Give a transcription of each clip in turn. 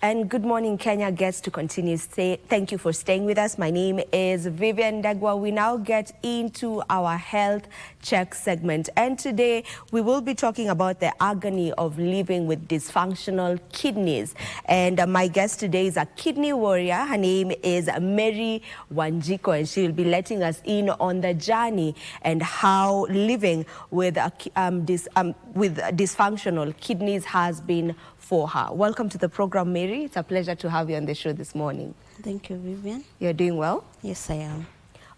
And good morning, Kenya gets to continue. Thank you for staying with us. My name is Vivian Dagwa. We now get into our health check segment. And today we will be talking about the agony of living with dysfunctional kidneys. And my guest today is a kidney warrior. Her name is Mary Wanjiko, and she'll be letting us in on the journey and how living with dysfunctional kidneys has been for her. Welcome to the program, Mary. It's a pleasure to have you on the show this morning. Thank you, Vivian. You're doing well? Yes, I am.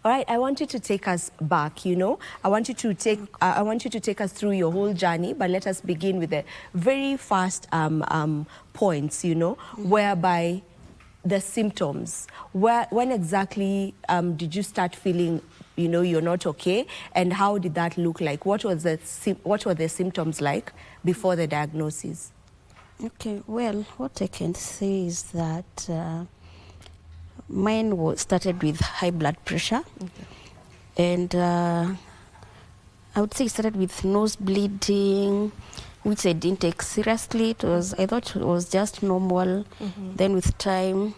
All right, I want you to take us back, I want you to take us through your whole journey, but let us begin with the very first points, whereby the symptoms. When exactly did you start feeling you're not okay, and how did that look like? What were the symptoms like before the diagnosis? Okay, well, what I can say is that mine started with high blood pressure. Okay. And I would say it started with nose bleeding, which I didn't take seriously. I thought it was just normal. Then with time,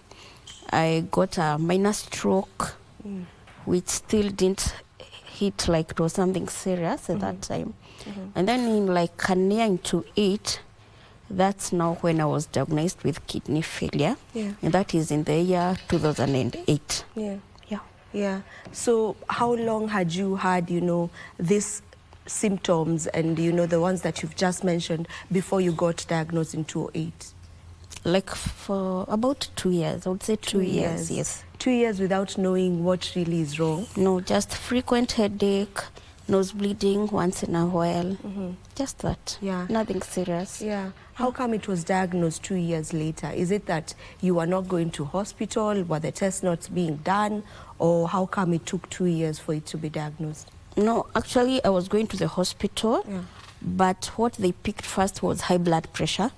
I got a minor stroke, which still didn't hit like it was something serious at that time. And then in like a year into it, that's now when I was diagnosed with kidney failure. Yeah. And that is in the year 2008. Yeah. So how long had you had, these symptoms and, the ones that you've just mentioned before you got diagnosed in 2008? Like for about 2 years, I would say 2 years, yes. 2 years without knowing what really is wrong? No, just frequent headache, nose bleeding once in a while, just that. Yeah. Nothing serious. Yeah. How come it was diagnosed 2 years later? Is it that you were not going to hospital? Were the tests not being done? Or how come it took 2 years for it to be diagnosed? No, actually I was going to the hospital, but what they picked first was high blood pressure,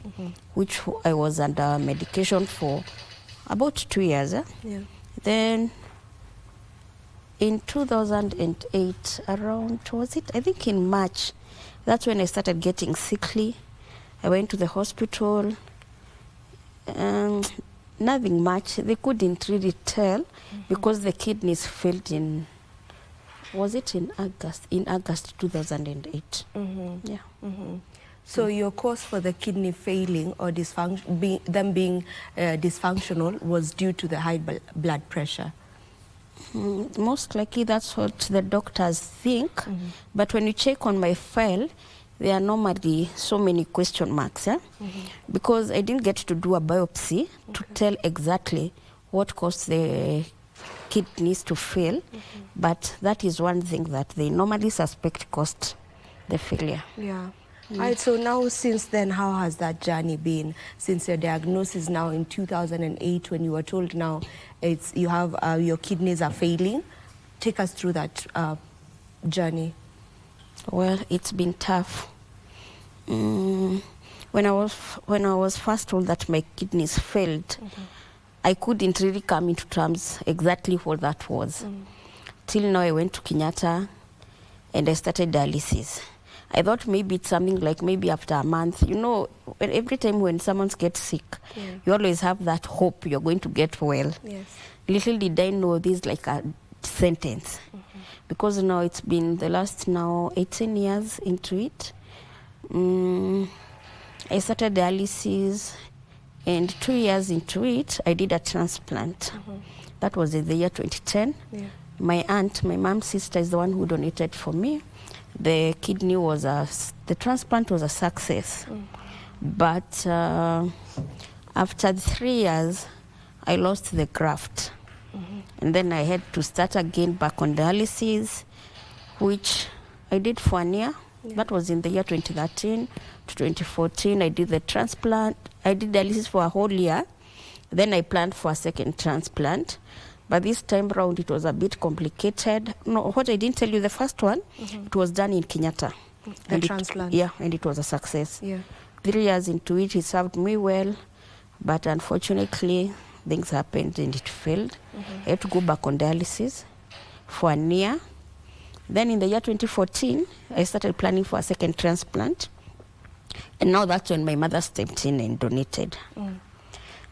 which I was under medication for about 2 years. Then in 2008, around, was it? I think in March, that's when I started getting sickly. I went to the hospital, and nothing much. They couldn't really tell because the kidneys failed in, was it in August? In August 2008. Yeah. So your cause for the kidney failing or them being dysfunctional was due to the high blood pressure? Most likely that's what the doctors think, but when you check on my file, there are normally so many question marks, because I didn't get to do a biopsy to tell exactly what caused the kidneys to fail, but that is one thing that they normally suspect caused the failure. Yeah. All right, so now since then, how has that journey been? Since your diagnosis now in 2008, when you were told now you have your kidneys are failing, take us through that journey. Well, it's been tough. When I was first told that my kidneys failed, I couldn't really come into terms exactly what that was. Till now, I went to Kenyatta and I started dialysis. I thought maybe it's something like maybe after a month. Every time when someone gets sick, you always have that hope you're going to get well. Yes. Little did I know this is like a sentence. Because now it's been the last 18 years into it. I started dialysis, and 2 years into it, I did a transplant. That was in the year 2010. Yeah. My aunt, my mom's sister, is the one who donated for me. The transplant was a success. But after 3 years, I lost the graft. And then I had to start again back on dialysis, which I did for a year. That was in the year 2013 to 2014. I did the transplant. I did dialysis for a whole year. Then I planned for a second transplant. But this time around, it was a bit complicated. No, what I didn't tell you, the first one, it was done in Kenyatta. The transplant? And it was a success. Yeah. 3 years into it, it served me well. But unfortunately, things happened and it failed. I had to go back on dialysis for a year. Then in the year 2014, I started planning for a second transplant. And now that's when my mother stepped in and donated.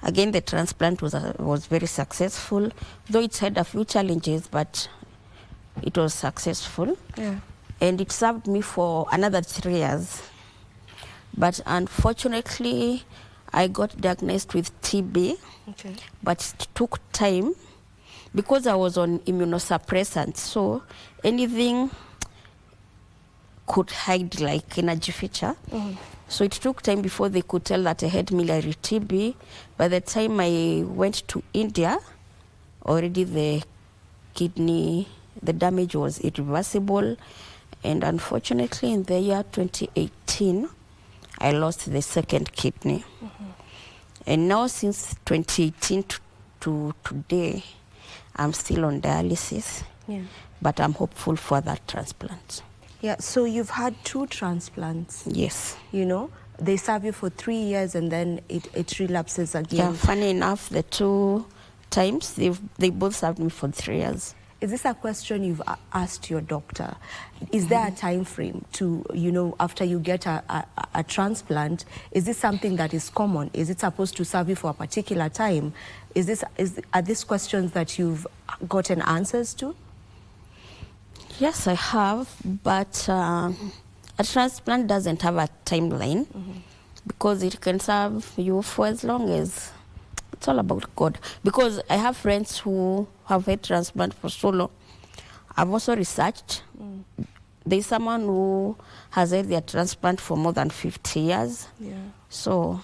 Again, the transplant was very successful, though it had a few challenges, but it was successful. Yeah. And it served me for another 3 years. But unfortunately, I got diagnosed with TB, Okay. but it took time because I was on immunosuppressants. So anything could hide like energy feature. So it took time before they could tell that I had miliary TB. By the time I went to India, already the kidney, the damage was irreversible. And unfortunately, in the year 2018, I lost the second kidney. And now since 2018 to today, I'm still on dialysis. Yeah. But I'm hopeful for that transplant. Yeah, so you've had 2 transplants. Yes. You know, they serve you for 3 years and then it relapses again. Yeah, funny enough, the 2 times, they both served me for 3 years. Is this a question you've asked your doctor? Is there a time frame to, you know, after you get a transplant, is this something that is common? Is it supposed to serve you for a particular time? Are these questions that you've gotten answers to? Yes, I have, but a transplant doesn't have a timeline because it can serve you for as long as, it's all about God. Because I have friends who have had transplant for so long. I've also researched. There's someone who has had their transplant for more than 50 years. Yeah. So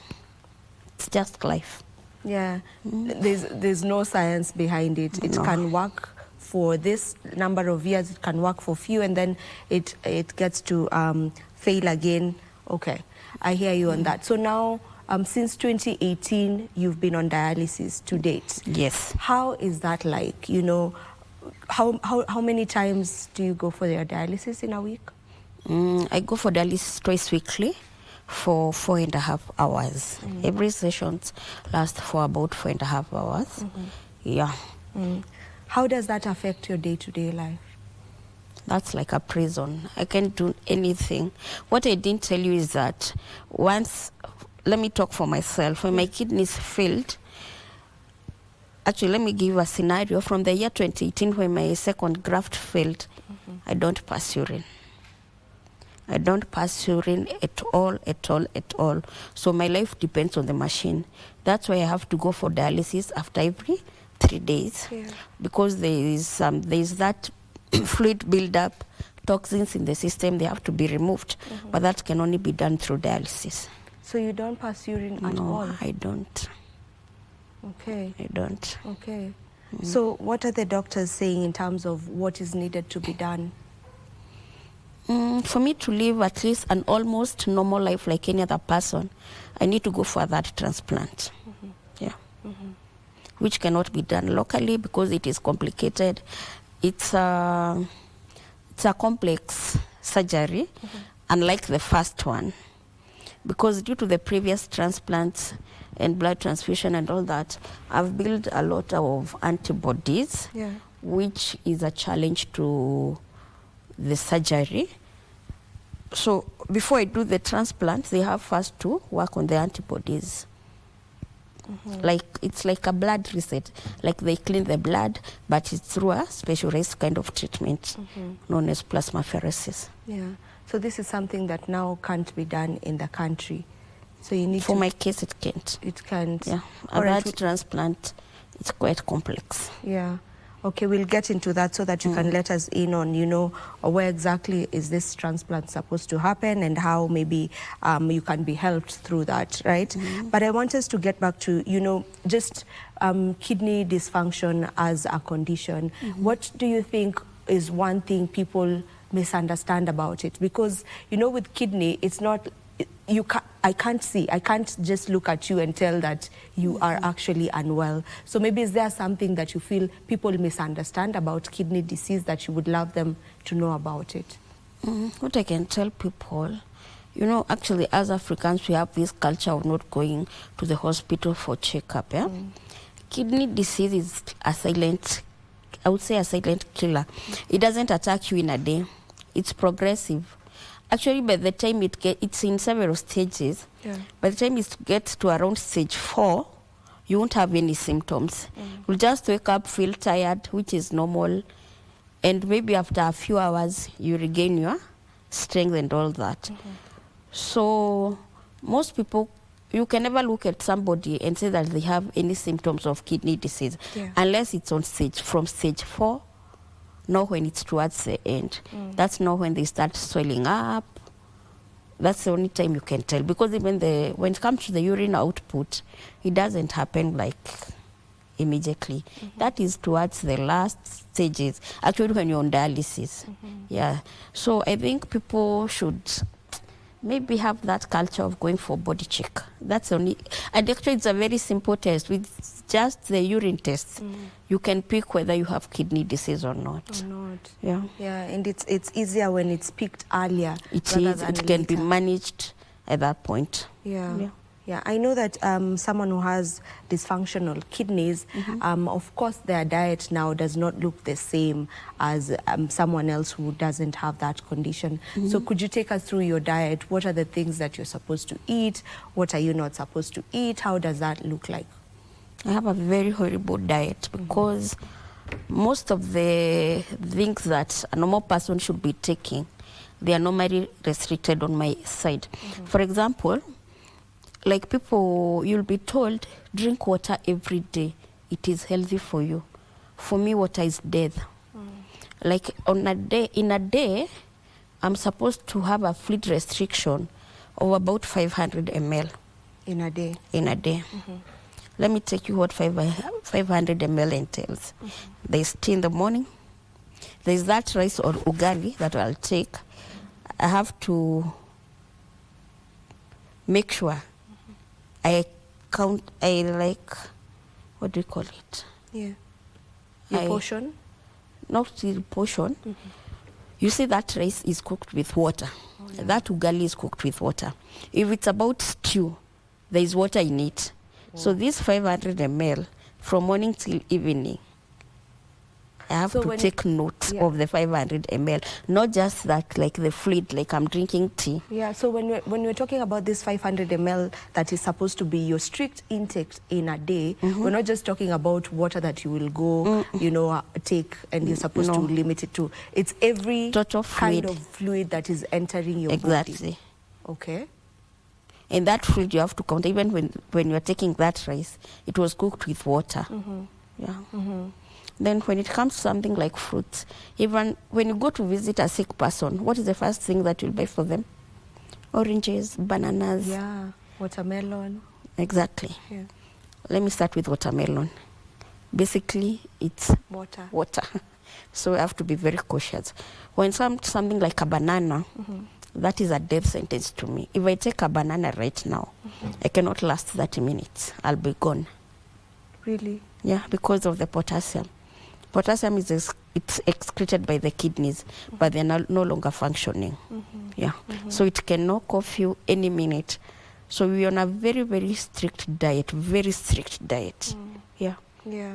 it's just life. Yeah, there's no science behind it. It No. can work for this number of years, it can work for few, and then it gets to fail again. Okay, I hear you on that. So now, since 2018, you've been on dialysis to date. Yes. How is that like? You know, how many times do you go for your dialysis in a week? I go for dialysis twice weekly for 4.5 hours. Every session lasts for about 4.5 hours. Yeah. How does that affect your day-to-day life? That's like a prison. I can't do anything. What I didn't tell you is that once, let me talk for myself, when my kidneys failed, actually let me give a scenario. From the year 2018 when my second graft failed, I don't pass urine. I don't pass urine at all, at all, at all. So my life depends on the machine. That's why I have to go for dialysis after every 3 days. Yeah. Because there is that fluid buildup, toxins in the system, they have to be removed. But that can only be done through dialysis. So you don't pass urine at all? No, I don't. Okay. I don't. Okay. So what are the doctors saying in terms of what is needed to be done? For me to live at least an almost normal life like any other person, I need to go for that transplant. Yeah. Which cannot be done locally because it is complicated. It's a complex surgery, unlike the first one. Because due to the previous transplants and blood transfusion and all that, I've built a lot of antibodies, Yeah. which is a challenge to the surgery. So before I do the transplant, they have first to work on the antibodies. Like it's like a blood reset. Like they clean the blood, but it's through a specialized kind of treatment known as plasmapheresis. Yeah. So this is something that now can't be done in the country. So you need For to... my case, it can't. It can't. Yeah, All a right. blood transplant, it's quite complex. Yeah. Okay, we'll get into that so that you can let us in on, you know, where exactly is this transplant supposed to happen and how maybe you can be helped through that, right? But I want us to get back to, you know, just kidney dysfunction as a condition. What do you think is one thing people misunderstand about it? Because, you know, with kidney, it's not... I can't just look at you and tell that you are actually unwell. So maybe is there something that you feel people misunderstand about kidney disease that you would love them to know about it? What I can tell people, you know, actually as Africans, we have this culture of not going to the hospital for checkup. Yeah? Kidney disease is a silent, I would say a silent killer. It doesn't attack you in a day. It's progressive. Actually, by the time it's in several stages. Yeah. By the time it gets to around stage 4, you won't have any symptoms. You'll just wake up, feel tired, which is normal. And maybe after a few hours, you regain your strength and all that. So most people, you can never look at somebody and say that they have any symptoms of kidney disease unless it's on from stage 4, not when it's towards the end. That's not when they start swelling up. That's the only time you can tell, because even when it comes to the urine output, it doesn't happen like immediately. That is towards the last stages, actually when you're on dialysis. Yeah. So I think people should maybe have that culture of going for body check. That's only, and actually it's a very simple test. With just the urine test, you can pick whether you have kidney disease or not. Yeah. Yeah, and it's easier when it's picked earlier. It can be managed at that point. Yeah. Yeah, I know that someone who has dysfunctional kidneys, of course their diet now does not look the same as someone else who doesn't have that condition. So could you take us through your diet? What are the things that you're supposed to eat? What are you not supposed to eat? How does that look like? I have a very horrible diet because most of the things that a normal person should be taking, they are normally restricted on my side. For example, like people, you'll be told, drink water every day. It is healthy for you. For me, water is death. Like in a day, I'm supposed to have a fluid restriction of about 500 ml. In a day? In a day. Let me take you what 500 ml entails. There's tea in the morning. There's that rice or ugali that I'll take. I have to make sure I like, what do you call it? Yeah. Your portion? Not the portion. You see that rice is cooked with water. That ugali is cooked with water. If it's about stew, there is water in it. So this 500 ml from morning till evening, I have to take note of the 500 ml, not just that, like the fluid, like I'm drinking tea. Yeah, so when we're talking about this 500 ml that is supposed to be your strict intake in a day, we're not just talking about water that you will go, you know, take and you're supposed to limit it to. It's every total kind of fluid that is entering your body. Okay. And that fluid you have to count. Even when you're taking that rice, it was cooked with water. Yeah. Then when it comes to something like fruits, even when you go to visit a sick person, what is the first thing that you'll buy for them? Oranges, bananas. Yeah, watermelon. Exactly. Yeah. Let me start with watermelon. Basically, it's water. So we have to be very cautious. When something like a banana, that is a death sentence to me. If I take a banana right now, I cannot last 30 minutes. I'll be gone. Really? Yeah, because of the potassium. Potassium is it's excreted by the kidneys, but they're no longer functioning. Yeah, so it can knock off you any minute. So we're on a very, very strict diet, Yeah. Yeah.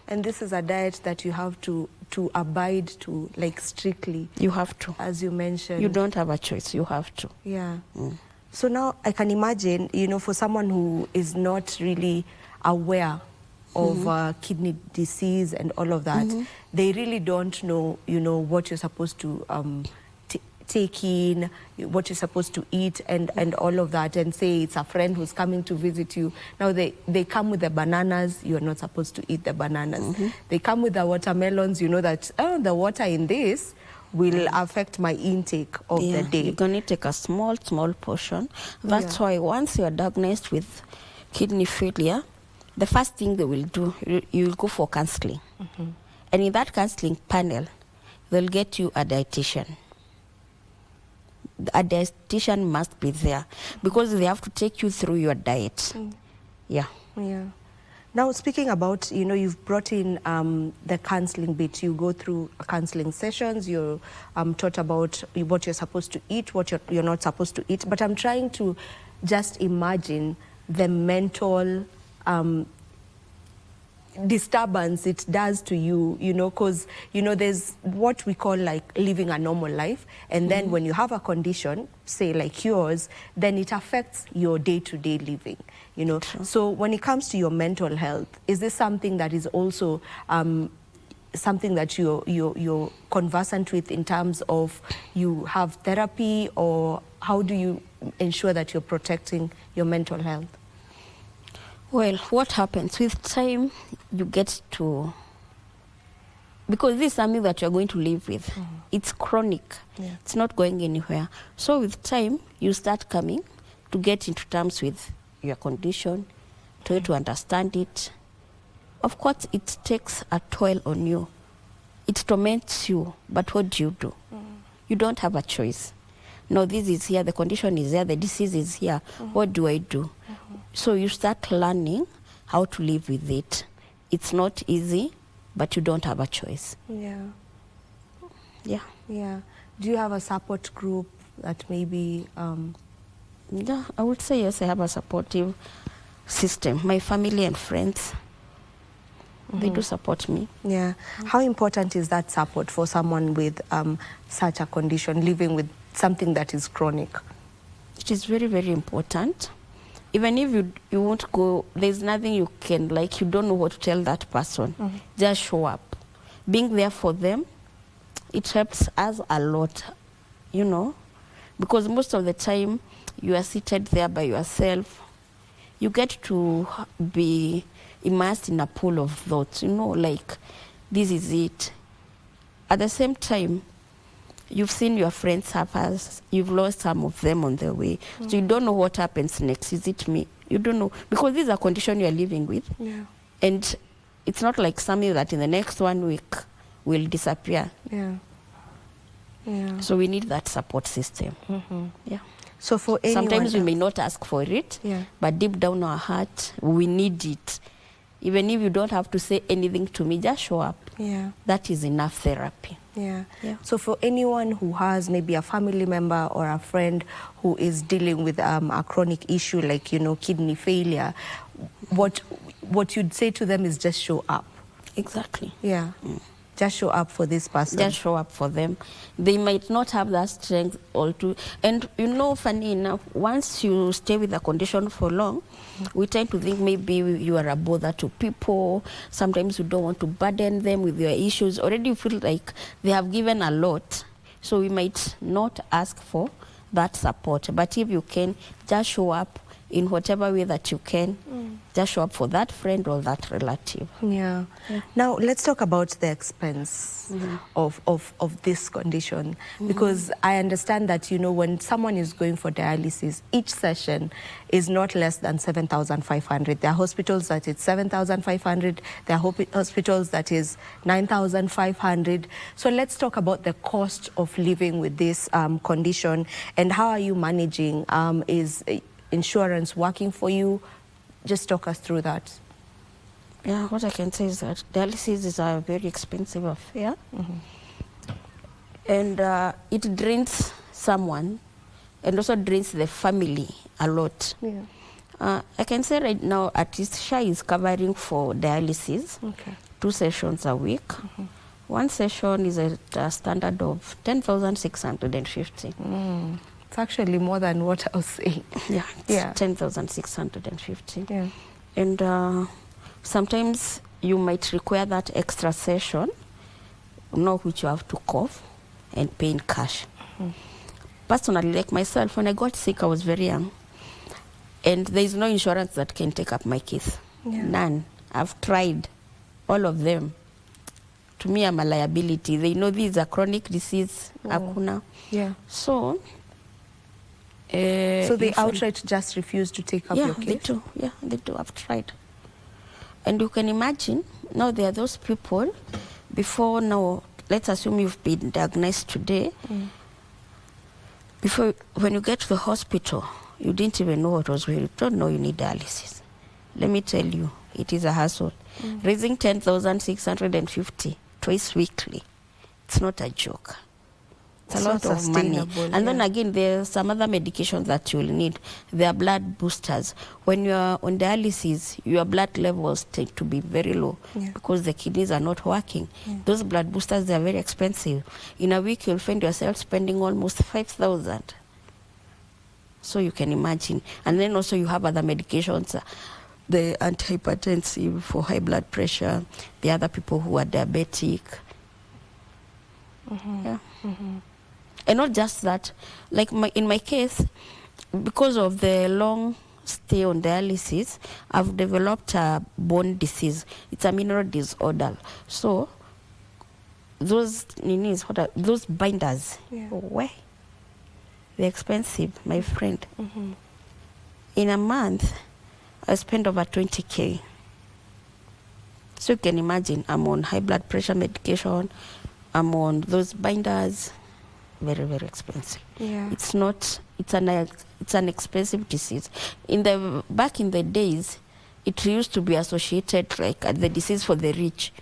And this is a diet that you have to abide to, like, strictly. You have to. As you mentioned. You don't have a choice, you have to. Yeah. So now I can imagine, you know, for someone who is not really aware of kidney disease and all of that, they really don't know, you know, what you're supposed to take in, what you're supposed to eat and all of that, and say it's a friend who's coming to visit you. Now they come with the bananas, you're not supposed to eat the bananas. They come with the watermelons, you know that, oh, the water in this will affect my intake of the day. You're going to take a small portion. That's why once you're diagnosed with kidney failure, the first thing they will do, you'll go for counseling. And in that counseling panel, they'll get you a dietitian. A dietitian must be there because they have to take you through your diet. Yeah. Now, speaking about, you know, you've brought in the counseling bit. You go through counseling sessions. You're taught about what you're supposed to eat, what you're not supposed to eat. But I'm trying to just imagine the mental disturbance it does to you, you know, because, you know, there's what we call like living a normal life. And then when you have a condition, say like yours, then it affects your day-to-day living, you know. True. So when it comes to your mental health, is this something that is also something that you're conversant with in terms of you have therapy, or how do you ensure that you're protecting your mental health? Well, what happens with time, you get to, because this is something that you're going to live with. It's chronic. Yeah. It's not going anywhere. So with time, you start coming to get into terms with your condition, try to understand it. Of course, it takes a toll on you. It torments you, but what do? You don't have a choice. No, this is here, the condition is here, the disease is here. What do I do? So you start learning how to live with it. It's not easy, but you don't have a choice. Yeah. Yeah. Yeah. Do you have a support group that maybe... Yeah, I would say yes, I have a supportive system. My family and friends, they do support me. Yeah. How important is that support for someone with such a condition, living with something that is chronic? It is very, very important. Even if you won't go, there's nothing you can, like, you don't know what to tell that person. Just show up. Being there for them, it helps us a lot, you know, because most of the time you are seated there by yourself. You get to be immersed in a pool of thoughts, you know, like, this is it. At the same time, you've seen your friends suffer, you've lost some of them on the way. So you don't know what happens next. Is it me? You don't know. Because this is a condition you're living with. Yeah. And it's not like something that in the next 1 week will disappear. Yeah. Yeah. So we need that support system. Yeah. So for anyone... Sometimes we may not ask for it, Yeah. but deep down our heart, we need it. Even if you don't have to say anything to me, just show up. Yeah. That is enough therapy. Yeah. Yeah. So for anyone who has maybe a family member or a friend who is dealing with a chronic issue like, you know, kidney failure, what you'd say to them is just show up. Exactly. Yeah. Just show up for this person. Just show up for them. They might not have that strength or to, and you know, funny enough, once you stay with a condition for long, we tend to think maybe you are a bother to people. Sometimes you don't want to burden them with your issues. Already you feel like they have given a lot, so we might not ask for that support. But if you can, just show up in whatever way that you can. Just show up for that friend or that relative. Yeah. Now let's talk about the expense of this condition, because I understand that, you know, when someone is going for dialysis, each session is not less than 7,500. There are hospitals that it's 7,500. There are hospitals that is 9,500. So let's talk about the cost of living with this condition, and how are you managing? Is insurance working for you? Just talk us through that. Yeah, what I can say is that dialysis is a very expensive affair. And it drains someone and also drains the family a lot. Yeah. I can say right now, at least SHA is covering for dialysis, Okay. 2 sessions a week. One session is at a standard of 10,650. It's actually more than what I was saying. Yeah, it's Yeah. 10,650. Yeah. And sometimes you might require that extra session, which you have to cough and pay in cash. Personally, like myself, when I got sick, I was very young. And there is no insurance that can take up my case. Yeah. None. I've tried all of them. To me, I'm a liability. They know this is a chronic disease. Hakuna. Yeah. So they outright just refuse to take up your case? They do. Yeah, they do. I've tried. And you can imagine, now there are those people, before now, let's assume you've been diagnosed today. Before, when you get to the hospital, you didn't even know what was going on. You don't know you need dialysis. Let me tell you, it is a hassle. Raising 10,650 twice weekly, it's not a joke. It's a lot of money. And then yeah. again, there's some other medications that you'll need. They are blood boosters. When you're on dialysis, your blood levels tend to be very low because the kidneys are not working. Those blood boosters, they are very expensive. In a week, you'll find yourself spending almost 5,000. So you can imagine. And then also you have other medications, the antihypertensive for high blood pressure, the other people who are diabetic. Yeah. And not just that, like in my case, because of the long stay on dialysis, I've developed a bone disease. It's a mineral disorder. So those those binders, they're expensive, my friend. In a month, I spend over 20K. So you can imagine, I'm on high blood pressure medication, I'm on those binders. Very, very expensive. Yeah. It's an expensive disease. Back in the days, it used to be associated like the disease for the rich,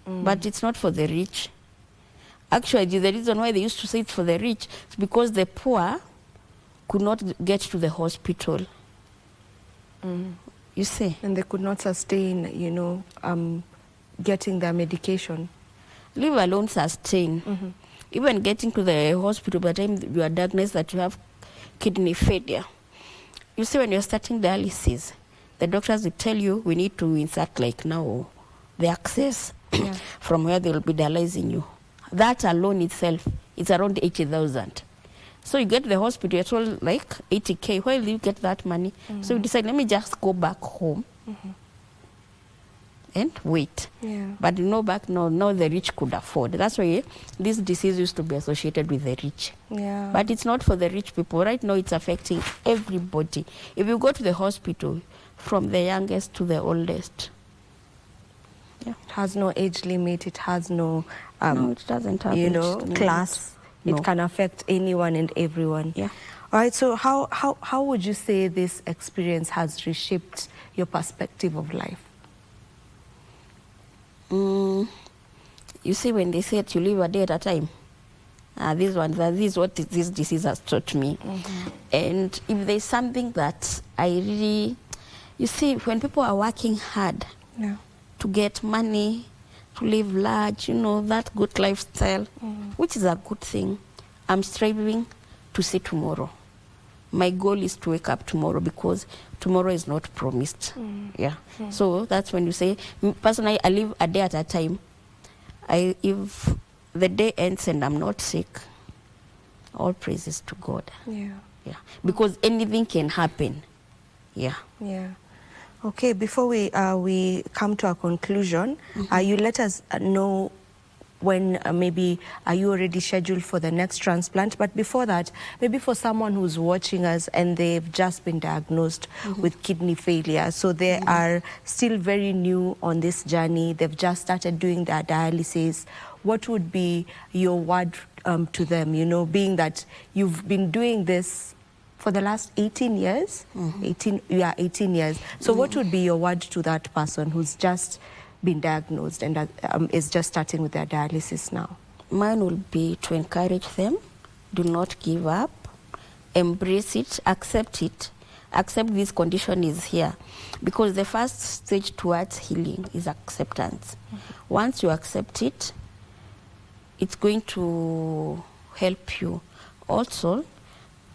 but it's not for the rich. Actually, the reason why they used to say it's for the rich is because the poor could not get to the hospital. You see? And they could not sustain, getting their medication. Leave alone sustain. Even getting to the hospital by the time you are diagnosed that you have kidney failure. You see, when you're starting dialysis, the doctors will tell you, we need to insert like now the access from where they will be dialyzing you. That alone itself, it's around 80,000. So you get to the hospital, you're told like 80K. Where will you get that money? So you decide, let me just go back home and wait. But back now the rich could afford. That's why this disease used to be associated with the rich. But it's not for the rich people. Right now it's affecting everybody. If you go to the hospital, from the youngest to the oldest. It has no age limit. It has no, it doesn't have class. No. It can affect anyone and everyone. All right, so how would you say this experience has reshaped your perspective of life? You see, when they said you live a day at a time, this is what this disease has taught me. And if there's something that I really, you see, when people are working hard to get money, to live large, that good lifestyle, which is a good thing, I'm striving to see tomorrow. My goal is to wake up tomorrow because tomorrow is not promised. So that's when you say, personally, I live a day at a time. If the day ends and I'm not sick, all praises to God. Because anything can happen. Okay, before we come to a conclusion, you let us know when maybe are you already scheduled for the next transplant. But before that, maybe for someone who's watching us and they've just been diagnosed with kidney failure, so they are still very new on this journey, they've just started doing their dialysis, what would be your word to them, being that you've been doing this for the last 18 years? 18 years. So what would be your word to that person who's just been diagnosed and is just starting with their dialysis now? Mine will be to encourage them, do not give up, embrace it, accept this condition is here. Because the first stage towards healing is acceptance. Once you accept it, it's going to help you. Also,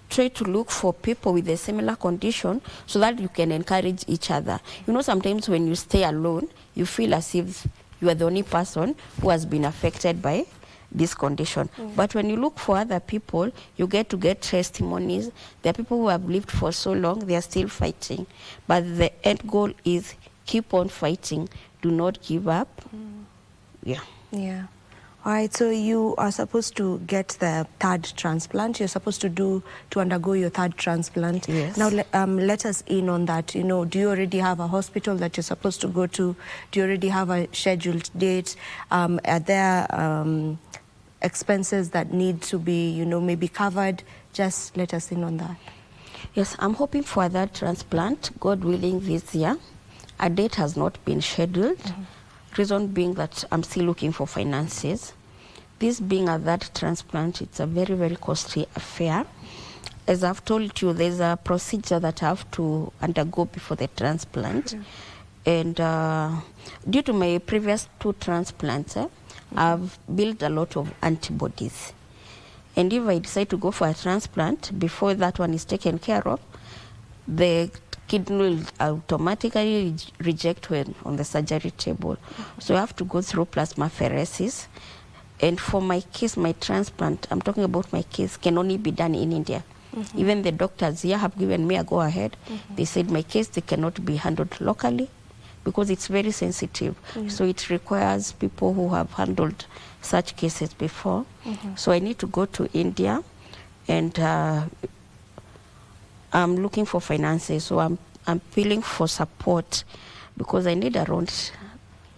try to look for people with a similar condition so that you can encourage each other. Sometimes when you stay alone, you feel as if you are the only person who has been affected by this condition. But when you look for other people, you get to get testimonies. There are people who have lived for so long, they are still fighting. But the end goal is keep on fighting. Do not give up. All right, so you are supposed to get the third transplant. You're supposed to undergo your third transplant. Now, let us in on that. Do you already have a hospital that you're supposed to go to? Do you already have a scheduled date? Are there expenses that need to be, maybe covered? Just let us in on that. Yes, I'm hoping for that transplant, God willing, this year. A date has not been scheduled. Reason being that I'm still looking for finances. this being a that transplant, it's a very, very costly affair. As I've told you, there's a procedure that I have to undergo before the transplant. And due to my previous 2 transplants, I've built a lot of antibodies. And if I decide to go for a transplant, before that one is taken care of, the kidney will automatically reject when on the surgery table. So I have to go through plasmapheresis. And for my case, my transplant, I'm talking about my case, can only be done in India. Even the doctors here have given me a go-ahead. They said my case, they cannot be handled locally because it's very sensitive. So it requires people who have handled such cases before. So I need to go to India, and I'm looking for finances. So I'm appealing for support because I need around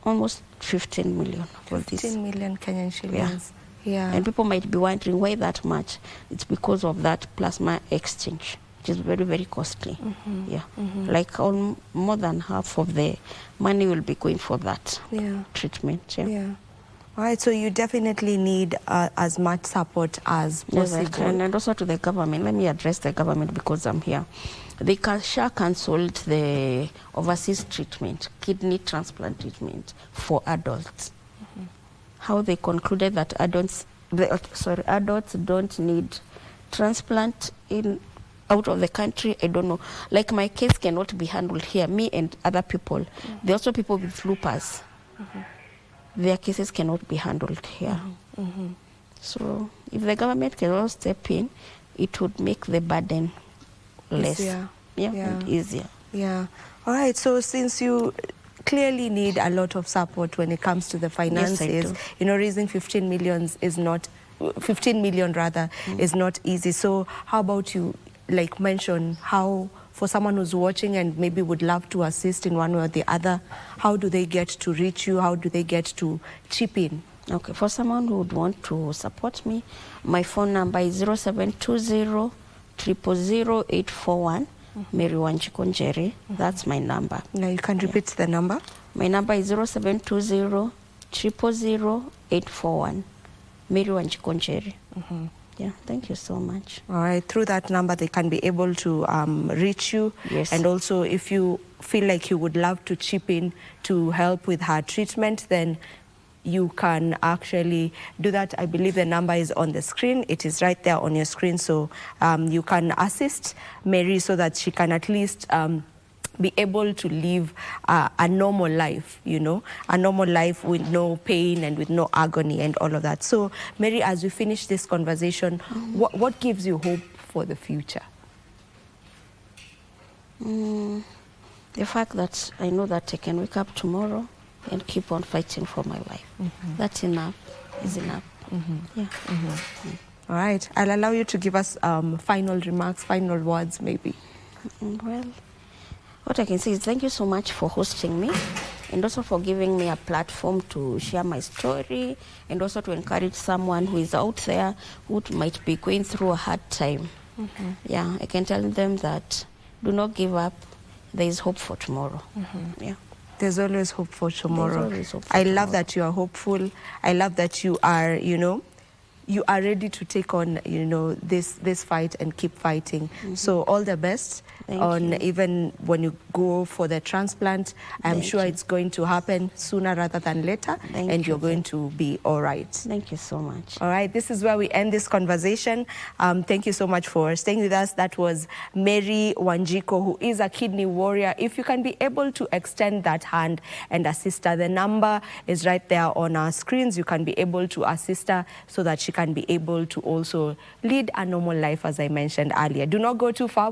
almost 15 million for this. 15 million Kenyan shillings. Yeah. And people might be wondering why that much. It's because of that plasma exchange, which is very, very costly. Like more than half of the money will be going for that treatment. All right, so you definitely need as much support as possible. And also to the government. Let me address the government because I'm here. They cancelled the overseas treatment, kidney transplant treatment for adults. How they concluded that adults don't need transplant out of the country, I don't know. Like my case cannot be handled here, me and other people. There are also people with lupus. Their cases cannot be handled here. So if the government can all step in, it would make the burden less. And easier. All right, so since you clearly need a lot of support when it comes to the finances, you know, raising 15 million is not easy. So how about you, like, mention how, for someone who's watching and maybe would love to assist in one way or the other, how do they get to reach you? How do they get to chip in? Okay, for someone who would want to support me, my phone number is 0720 000 841. Mary Wanjikonjere, that's my number. Now you can repeat the number. My number is 0720 000 841. Mary Wanjikonjere. Yeah, thank you so much. All right, through that number they can be able to reach you. Yes. And also if you feel like you would love to chip in to help with her treatment, then you can actually do that. I believe the number is on the screen. It is right there on your screen. So you can assist Mary so that she can at least be able to live a normal life, you know, a normal life with no pain and with no agony and all of that. So Mary, as we finish this conversation, what gives you hope for the future? The fact that I know that I can wake up tomorrow and keep on fighting for my life. That's enough, is enough. All right, I'll allow you to give us final remarks, final words maybe. Well, what I can say is thank you so much for hosting me and also for giving me a platform to share my story and also to encourage someone who is out there who might be going through a hard time. Yeah, I can tell them that do not give up. There is hope for tomorrow. Yeah. There's always hope for tomorrow. Always hope for I love that you are hopeful. I love that you are, you know, you are ready to take on, you know, this fight and keep fighting. So all the best. Even when you go for the transplant. I'm sure it's going to happen sooner rather than later, and you're going to be all right. Thank you so much. All right, this is where we end this conversation. Thank you so much for staying with us. That was Mary Wanjiko, who is a kidney warrior. If you can be able to extend that hand and assist her, the number is right there on our screens. You can be able to assist her so that she can be able to also lead a normal life, as I mentioned earlier. Do not go too far.